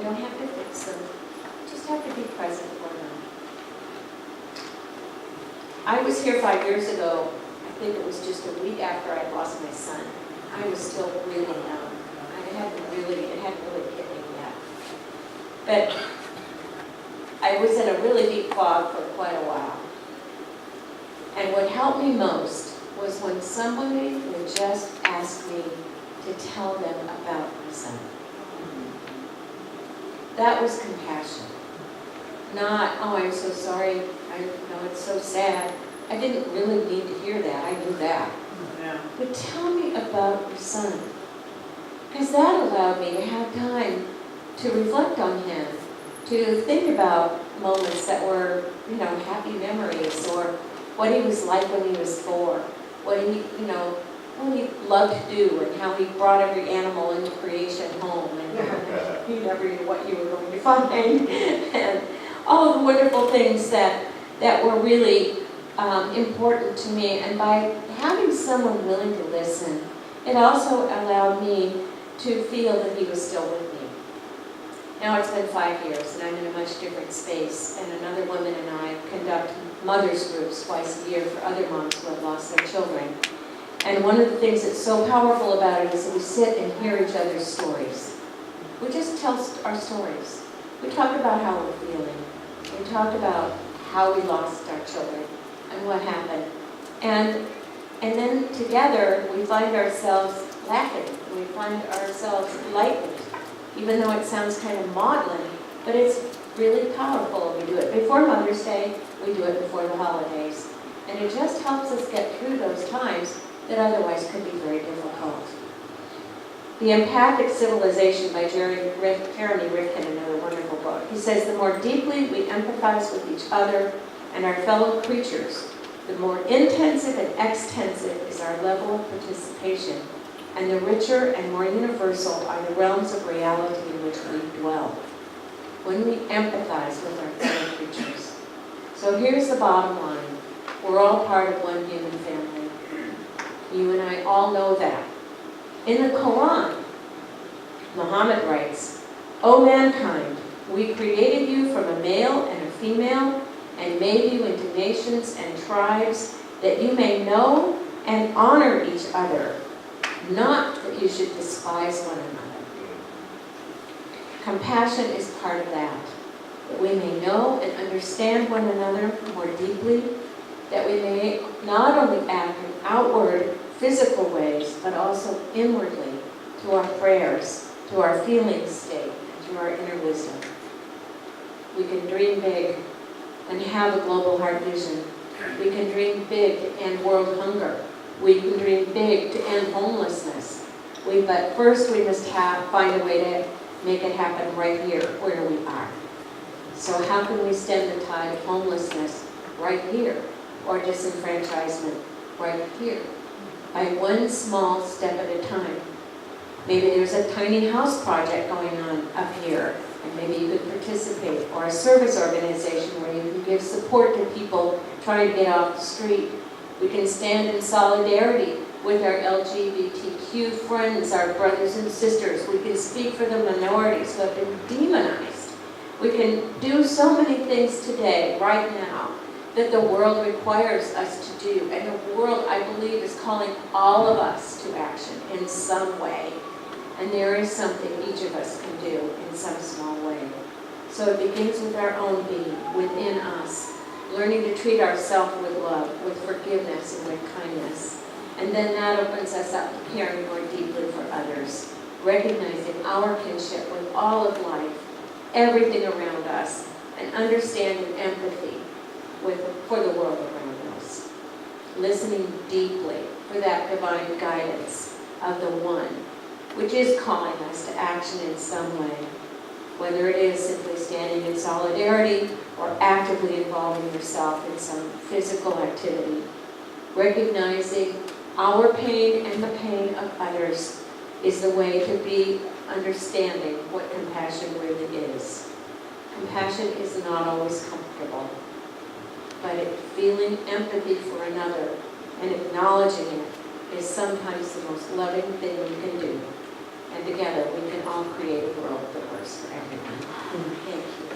We don't have to fix them. We just have to be present for them. I was here 5 years ago. I think it was just a week after I lost my son. I was still really young. It hadn't really hit me yet. But I was in a really deep fog for quite a while. And what helped me most was when somebody would just ask me to tell them about my son. That was compassion. Not, oh, I'm so sorry, I know it's so sad. I didn't really need to hear that, I knew that. Yeah. But tell me about your son. Because that allowed me to have time to reflect on him, to think about moments that were, happy memories, or what he was like when he was 4, what he loved to do, and how he brought every animal into creation home, and he never knew what you were going to find, and all the wonderful things that were really important to me. And by having someone willing to listen, it also allowed me to feel that he was still with me. Now it's been 5 years, and I'm in a much different space, and another woman and I conduct mothers groups twice a year for other moms who have lost their children. And one of the things that's so powerful about it is that we sit and hear each other's stories. We just tell our stories. We talk about how we're feeling. We talk about how we lost our children and what happened. And then together we find ourselves laughing. We find ourselves lightened, even though it sounds kind of maudlin, but it's really powerful. We do it before Mother's Day, we do it before the holidays. And it just helps us get through those times that otherwise could be very difficult. The Empathic Civilization by Jeremy Rifkin, another wonderful book. He says, the more deeply we empathize with each other and our fellow creatures, the more intensive and extensive is our level of participation, and the richer and more universal are the realms of reality in which we dwell. When we empathize with our fellow creatures. So here's the bottom line. We're all part of one human family. You and I all know that. In the Quran, Muhammad writes, O mankind, we created you from a male and a female, and made you into nations and tribes, that you may know and honor each other, not that you should despise one another. Compassion is part of that we may know and understand one another more deeply, that we may not only act in outward, physical ways, but also inwardly, through our prayers, through our feeling state, and through our inner wisdom. We can dream big and have a global heart vision. We can dream big to end world hunger. We can dream big to end homelessness. But first we must find a way to make it happen right here, where we are. So how can we stem the tide of homelessness right here, or disenfranchisement right here? By one small step at a time. Maybe there's a tiny house project going on up here, and maybe you could participate, or a service organization where you can give support to people trying to get off the street. We can stand in solidarity with our LGBTQ friends, our brothers and sisters. We can speak for the minorities who have been demonized. We can do so many things today, right now, that the world requires us to do. And the world, I believe, is calling all of us to action in some way. And there is something each of us can do in some small way. So it begins with our own being, within us, learning to treat ourselves with love, with forgiveness, and with kindness. And then that opens us up to caring more deeply for others, recognizing our kinship with all of life, everything around us, and understanding empathy for the world around us. Listening deeply for that divine guidance of the One, which is calling us to action in some way, whether it is simply standing in solidarity or actively involving yourself in some physical activity. Recognizing our pain and the pain of others is the way to be understanding what compassion really is. Compassion is not always comfortable, but feeling empathy for another and acknowledging it is sometimes the most loving thing we can do. And together, we can all create a world that works for everyone. Thank you.